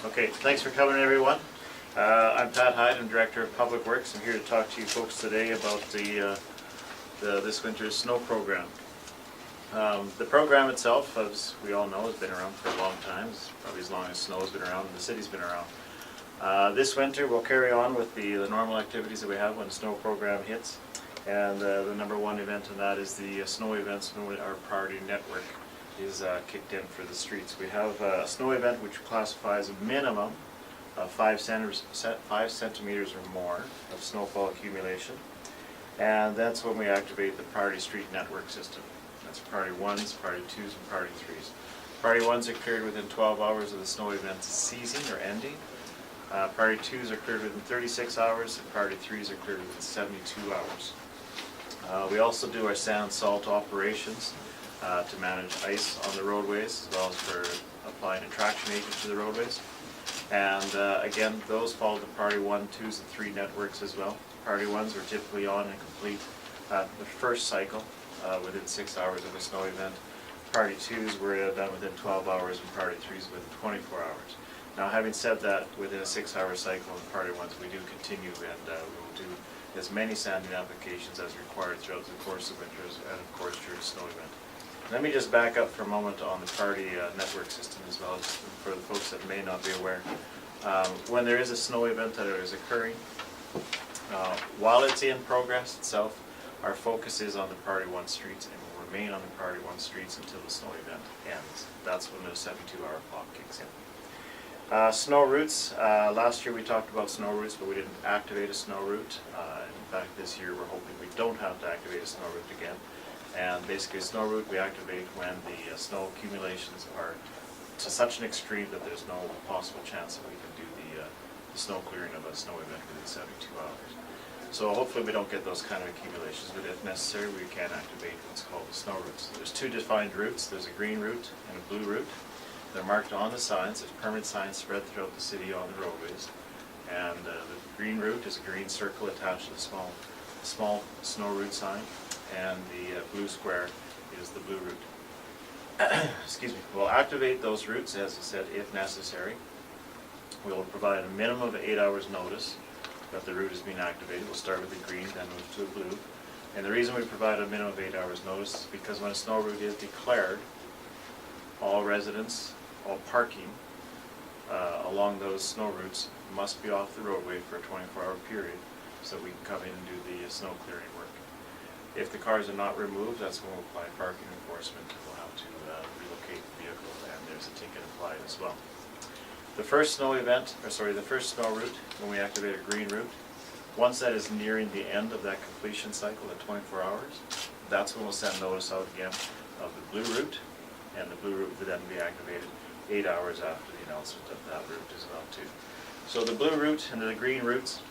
Okay, thanks for coming, everyone. I'm Pat Hyde, I'm Director of Public Works. I'm here to talk to you folks today about this winter's snow program. The program itself, as we all know, has been around for a long time. It's probably as long as snow has been around and the city's been around. This winter we'll carry on with the normal activities that we have when the snow program hits. And the number one event in that is the snow events. Our priority network is kicked in for the streets. We have a snow event which classifies a minimum of 5 centimeters or more of snowfall accumulation, and that's when we activate the priority street network system. That's priority 1s, priority 2s, and priority 3s. Priority 1s are cleared within 12 hours of the snow event ceasing or ending. Priority 2s are cleared within 36 hours, and priority 3s are cleared within 72 hours. We also do our sand salt operations to manage ice on the roadways, as well as for applying a traction agent to the roadways. And again, those follow the priority 1, 2s, and 3 networks as well. Priority 1s are typically on and complete the first cycle within 6 hours of a snow event. Priority 2s were done within 12 hours, and priority 3s within 24 hours. Now, having said that, within a 6-hour cycle of priority 1s, we do continue, and we will do as many sanding applications as required throughout the course of winters and of course during a snow event. Let me just back up for a moment on the priority network system as well, just for the folks that may not be aware. When there is a snow event that is occurring, while it's in progress itself, our focus is on the priority 1 streets and will remain on the priority 1 streets until the snow event ends. That's when the 72-hour clock kicks in. Snow routes. Last year we talked about snow routes, but we didn't activate a snow route. In fact, this year we're hoping we don't have to activate a snow route again. And basically, a snow route we activate when the snow accumulations are to such an extreme that there's no possible chance that we can do the snow clearing of a snow event within 72 hours. So hopefully we don't get those kind of accumulations, but if necessary, we can activate what's called the snow routes. There's 2 defined routes. There's a green route and a blue route. They're marked on the signs. There's permanent signs spread throughout the city on the roadways. And the green route is a green circle attached to the small snow route sign, and the blue square is the blue route. Excuse me. We'll activate those routes, as I said, if necessary. We will provide a minimum of 8 hours notice that the route is being activated. We'll start with the green, then move to the blue. And the reason we provide a minimum of 8 hours notice is because when a snow route is declared, all residents, all parking along those snow routes must be off the roadway for a 24-hour period so we can come in and do the snow clearing work. If the cars are not removed, that's when we'll apply parking enforcement, and we'll have to relocate the vehicle, and there's a ticket applied as well. The first snow event, the first snow route, when we activate a green route, once that is nearing the end of that completion cycle at 24 hours, that's when we'll send notice out again of the blue route, and the blue route will then be activated 8 hours after the announcement of that route as well too. So the blue route and the green routes,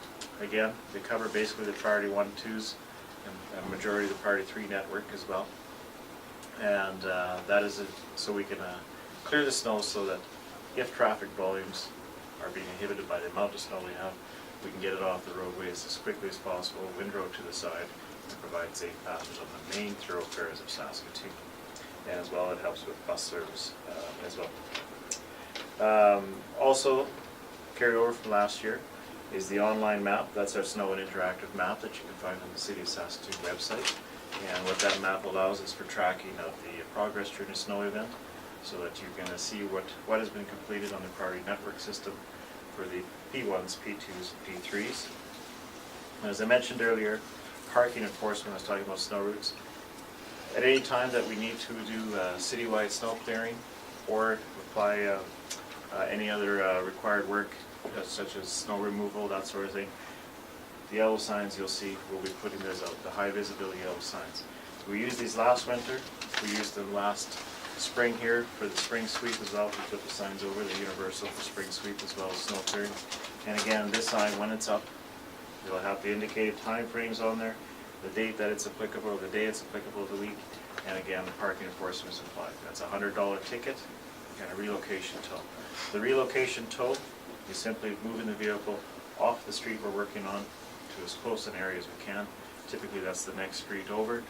again, they cover basically the priority 1, 2s, and a majority of the priority 3 network as well. And that is so we can clear the snow so that if traffic volumes are being inhibited by the amount of snow we have, we can get it off the roadways as quickly as possible, windrow to the side, and provide safe passage on the main thoroughfares of Saskatoon. And as well, it helps with bus service as well. Also, carry over from last year is the online map. That's our snow and interactive map that you can find on the City of Saskatoon website. And what that map allows is for tracking of the progress during a snow event, so that you can see what has been completed on the priority network system for the P1s, P2s, and P3s. And as I mentioned earlier, parking enforcement, I was talking about snow routes. At any time that we need to do citywide snow clearing or apply any other required work, such as snow removal, that sort of thing, the yellow signs you'll see, we'll be putting those out, the high visibility yellow signs. We used these last winter, we used them last spring here for the spring sweep as well. We put the signs over, the universal for spring sweep as well as snow clearing. And again, this sign, when it's up, it'll have the indicated time frames on there, the date that it's applicable, the day it's applicable, the week, and again, the parking enforcement is applied. That's a $100 ticket and a relocation tow. The relocation tow is simply moving the vehicle off the street we're working on to as close an area as we can. Typically that's the next street over.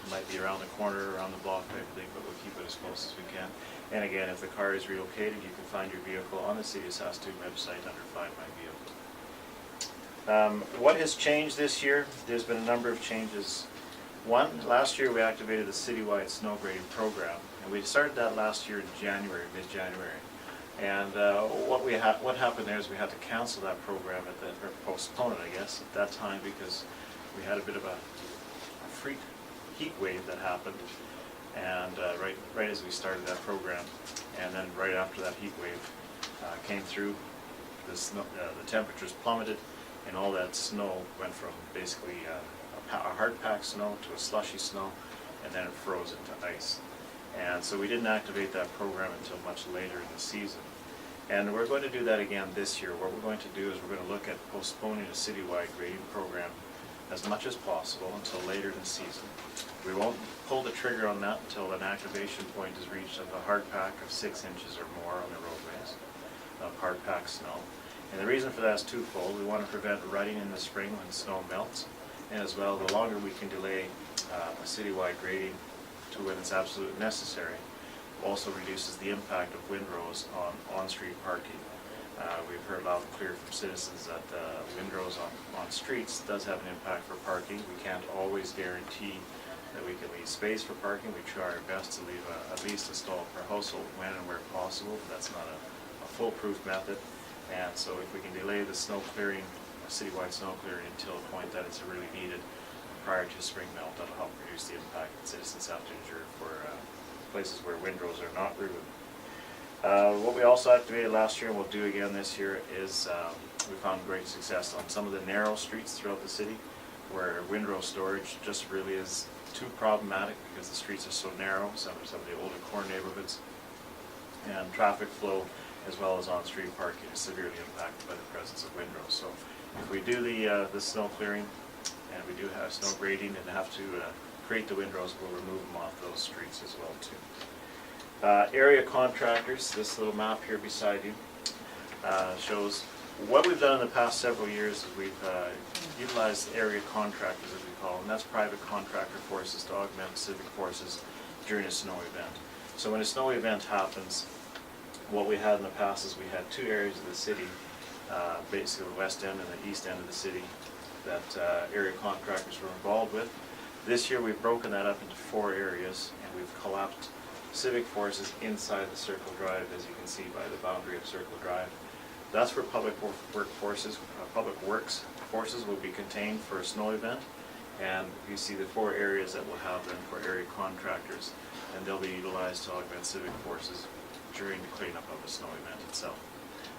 might be around the corner, around the block type of thing, but we'll keep it as close as we can. And again, if the car is relocated, you can find your vehicle on the City of Saskatoon website under Find My Vehicle. What has changed this year? There's been a number of changes. One, last year we activated the citywide snow grading program, and we started that last year in January, mid-January. And what happened there is we had to cancel that program or postpone it, I guess, at that time, because we had a bit of a freak heat wave that happened, and right as we started that program, and then right after that heat wave came through, the temperatures plummeted, and all that snow went from basically a hard packed snow to a slushy snow, and then it froze into ice. And so we didn't activate that program until much later in the season. And we're going to do that again this year. What we're going to do is we're going to look at postponing a citywide grading program as much as possible until later in the season. We won't pull the trigger on that until an activation point is reached of a hard pack of 6 inches or more on the roadways of hard packed snow. And the reason for that is twofold. We want to prevent rutting in the spring when snow melts, and as well, the longer we can delay a citywide grading to when it's absolutely necessary, also reduces the impact of windrows on on-street parking. We've heard loud and clear from citizens that windrows on streets does have an impact for parking. We can't always guarantee that we can leave space for parking. We try our best to leave at least a stall per household when and where possible, but that's not a foolproof method. And so if we can delay the snow clearing, citywide snow clearing, until a point that it's really needed prior to spring melt, that'll help reduce the impact that citizens have to endure for places where windrows are not removed. What we also activated last year and we'll do again this year is we found great success on some of the narrow streets throughout the city where windrow storage just really is too problematic because the streets are so narrow, some of the older core neighborhoods, and traffic flow as well as on-street parking is severely impacted by the presence of windrows. So if we do the snow clearing and we do have snow grading and have to create the windrows, we'll remove them off those streets as well too. Area contractors, this little map here beside you shows what we've done in the past several years is we've utilized area contractors, as we call them. That's private contractor forces to augment civic forces during a snow event. So when a snow event happens, what we had in the past is we had two areas of the city, basically the west end and the east end of the city, that area contractors were involved with. This year we've broken that up into 4 areas, and we've collapsed civic forces inside the Circle Drive, as you can see by the boundary of Circle Drive. That's where public works forces will be contained for a snow event, and you see the 4 areas that we'll have then for area contractors, and they'll be utilized to augment civic forces during the cleanup of the snow event itself.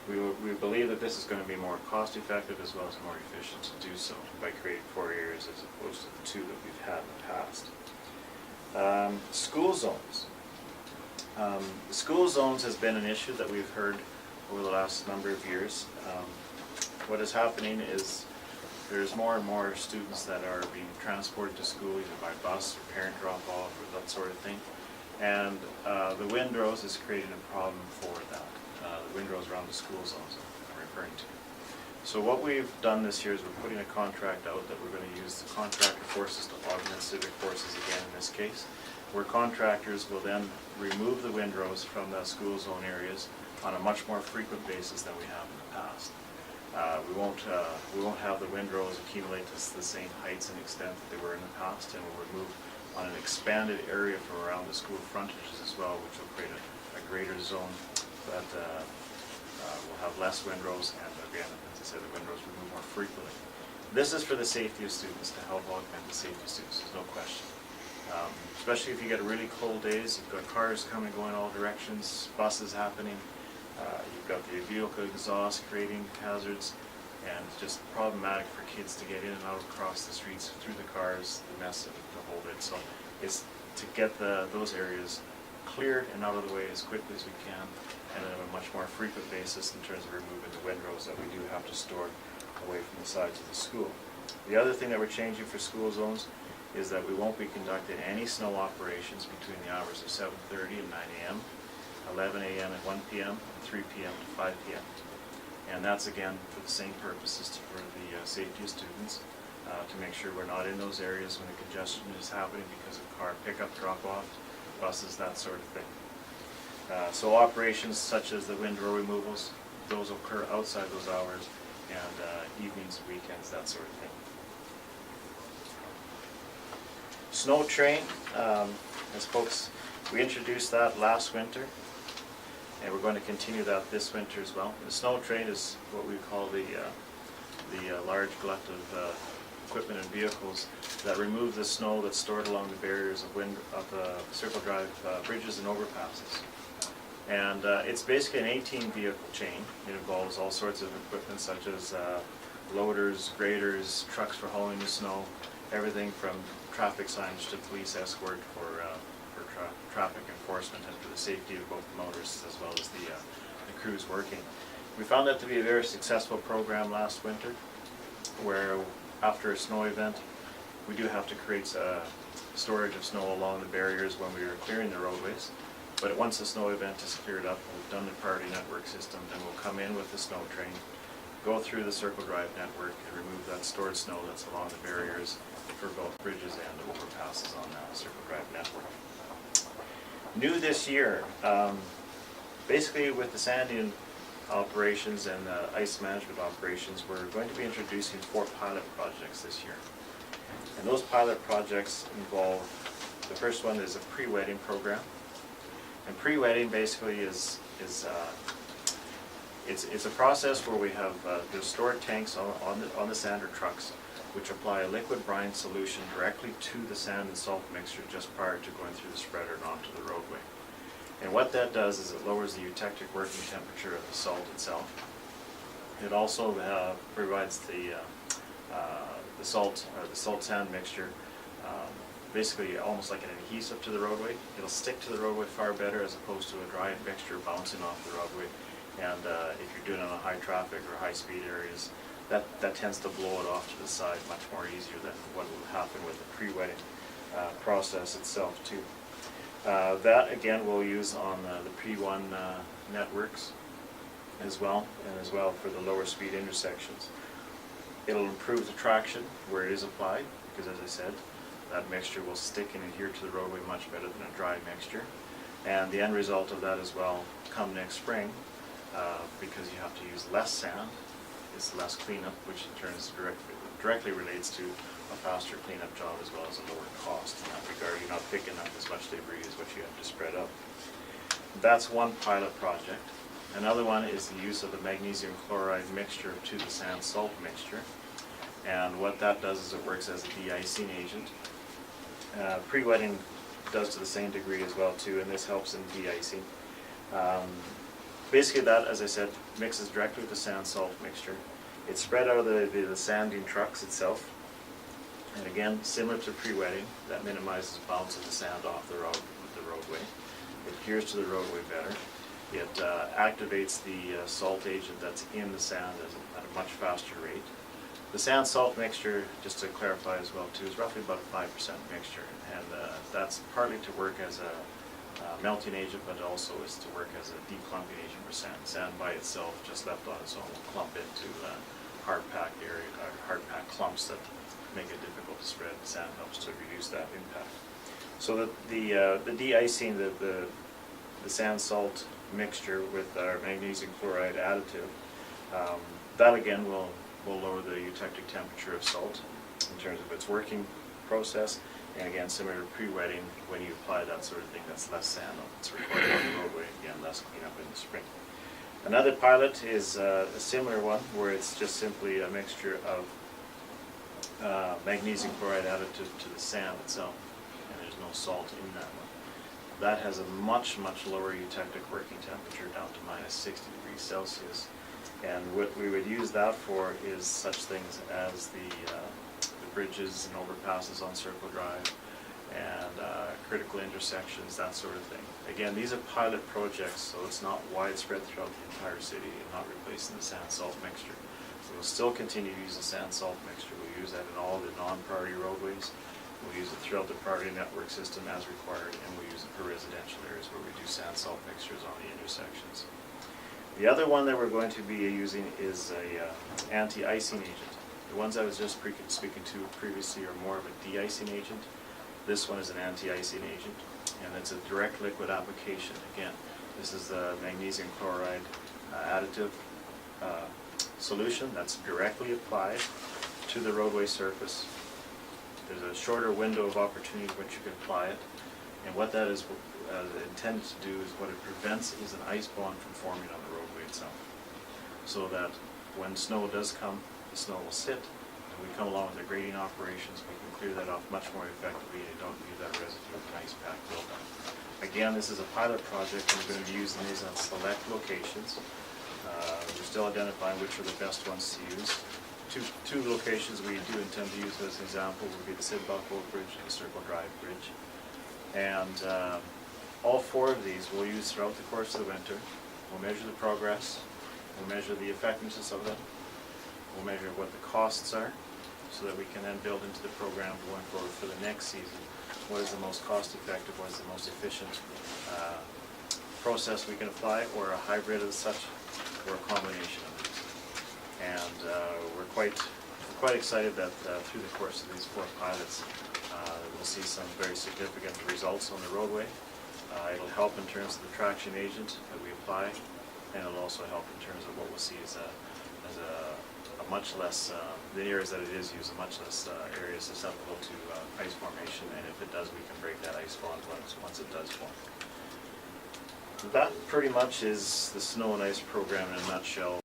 We believe that this is going to be more cost effective as well as more efficient to do so by creating 4 areas as opposed to the 2 that we've had in the past. School zones. The school zones has been an issue that we've heard over the last number of years. What is happening is there's more and more students that are being transported to school either by bus or parent drop-off or that sort of thing. And the windrows is creating a problem for that. The windrows around the school zones I'm referring to. So what we've done this year is we're putting a contract out that we're going to use the contractor forces to augment civic forces again in this case, where contractors will then remove the windrows from the school zone areas on a much more frequent basis than we have in the past. We won't have the windrows accumulate to the same heights and extent that they were in the past, and we'll remove on an expanded area from around the school frontages as well, which will create a greater zone that will have less windrows, and again, as I said, the windrows will move more frequently. This is for the safety of students, to help augment the safety of students, there's no question. Especially if you get really cold days, you've got cars coming, going all directions, buses happening, you've got the vehicle exhaust creating hazards, and it's just problematic for kids to get in and out across the streets through the cars, the mess of the whole bit. So it's to get those areas cleared and out of the way as quickly as we can, and on a much more frequent basis in terms of removing the windrows that we do have to store away from the sides of the school. The other thing that we're changing for school zones is that we won't be conducting any snow operations between the hours of 7:30 and 9 a.m., 11 a.m. and 1 p.m., and 3 p.m. to 5 p.m. And that's again for the same purposes for the safety of students, to make sure we're not in those areas when the congestion is happening because of car pickup, drop-off, buses, that sort of thing. So operations such as the windrow removals, those occur outside those hours, and evenings, weekends, that sort of thing. Snow train, as folks, we introduced that last winter, and we're going to continue that this winter as well. The snow train is what we call the large collective equipment and vehicles that remove the snow that's stored along the barriers of Circle Drive bridges and overpasses. And it's basically an 18 vehicle chain. It involves all sorts of equipment such as loaders, graders, trucks for hauling the snow, everything from traffic signage to police escort for traffic enforcement and for the safety of both the motorists as well as the crews working. We found that to be a very successful program last winter, where after a snow event, we do have to create storage of snow along the barriers when we are clearing the roadways. But once the snow event is cleared up, we've done the priority network system, then we'll come in with the snow train, go through the Circle Drive network and remove that stored snow that's along the barriers for both bridges and overpasses on the Circle Drive network. New this year, basically with the sanding operations and ice management operations, we're going to be introducing 4 pilot projects this year. And those pilot projects involve, the first one is a pre-wetting program. And pre-wetting basically is it's a process where we have there's stored tanks on the sander trucks, which apply a liquid brine solution directly to the sand and salt mixture just prior to going through the spreader and onto the roadway. And what that does is it lowers the eutectic working temperature of the salt itself. It also provides the salt sand mixture basically almost like an adhesive to the roadway. It'll stick to the roadway far better as opposed to a dry mixture bouncing off the roadway. And if you're doing it on high traffic or high speed areas, that tends to blow it off to the side much more easier than what will happen with the pre-wetting process itself too. That again we'll use on the P1 networks as well, and as well for the lower speed intersections. It'll improve the traction where it is applied, because as I said, that mixture will stick and adhere to the roadway much better than a dry mixture. And the end result of that as well, come next spring, because you have to use less sand, it's less cleanup, which in turn is directly relates to a faster cleanup job as well as a lower cost. In that regard, you're not picking up as much debris as what you have to spread out. That's one pilot project. Another one is the use of the magnesium chloride mixture to the sand salt mixture. And what that does is it works as a de-icing agent. Pre-wetting does to the same degree as well too, and this helps in de-icing. Basically that, as I said, mixes directly with the sand salt mixture. It's spread out of the sanding trucks itself. And again, similar to pre-wetting, that minimizes bounce of the sand off the roadway. It adheres to the roadway better. It activates the salt agent that's in the sand at a much faster rate. The sand salt mixture, just to clarify as well too, is roughly about a 5% mixture, and that's partly to work as a melting agent, but also is to work as a declumping agent for sand. Sand by itself, just left on its own, will clump into hard packed clumps that make it difficult to spread. Sand helps to reduce that impact. So the de-icing, the sand salt mixture with our magnesium chloride additive, that again will lower the eutectic temperature of salt in terms of its working process. And again, similar to pre-wetting, when you apply that sort of thing, that's less sand that's required on the roadway, again, less cleanup in the spring. Another pilot is a similar one, where it's just simply a mixture of magnesium chloride additive to the sand itself, and there's no salt in that one. That has a much, much lower eutectic working temperature, down to -60°C. And what we would use that for is such things as the bridges and overpasses on Circle Drive and critical intersections, that sort of thing. Again, these are pilot projects, so it's not widespread throughout the entire city and not replacing the sand salt mixture. So we'll still continue to use the sand salt mixture. We'll use that in all the non-priority roadways. We'll use it throughout the priority network system as required, and we'll use it for residential areas where we do sand salt mixtures on the intersections. The other one that we're going to be using is a anti-icing agent. The ones I was just speaking to previously are more of a de-icing agent. This one is an anti-icing agent, and it's a direct liquid application. Again, this is the magnesium chloride additive solution that's directly applied to the roadway surface. There's a shorter window of opportunity in which you can apply it, and what that is intended to do is what it prevents is an ice bond from forming on the roadway itself, so that when snow does come, the snow will sit, and we come along with the grading operations, we can clear that off much more effectively, and you don't leave that residue of an ice pack buildup. Again, this is a pilot project, and we're going to be using these on select locations. We're still identifying which are the best ones to use. Two locations we do intend to use as an example would be the Sid Buckle Bridge and the Circle Drive Bridge. And all four of these we'll use throughout the course of the winter. We'll measure the progress, we'll measure the effectiveness of them, we'll measure what the costs are, so that we can then build into the program going forward for the next season. What is the most cost effective, what is the most efficient process we can apply, or a hybrid of such, or a combination of these. And we're quite excited that through the course of these four pilots, we'll see some very significant results on the roadway. It'll help in terms of the traction agent that we apply, and it'll also help in terms of what we'll see as a much less, the areas that it is used, a much less area susceptible to ice formation, and if it does, we can break that ice bond once it does form. That pretty much is the snow and ice program in a nutshell.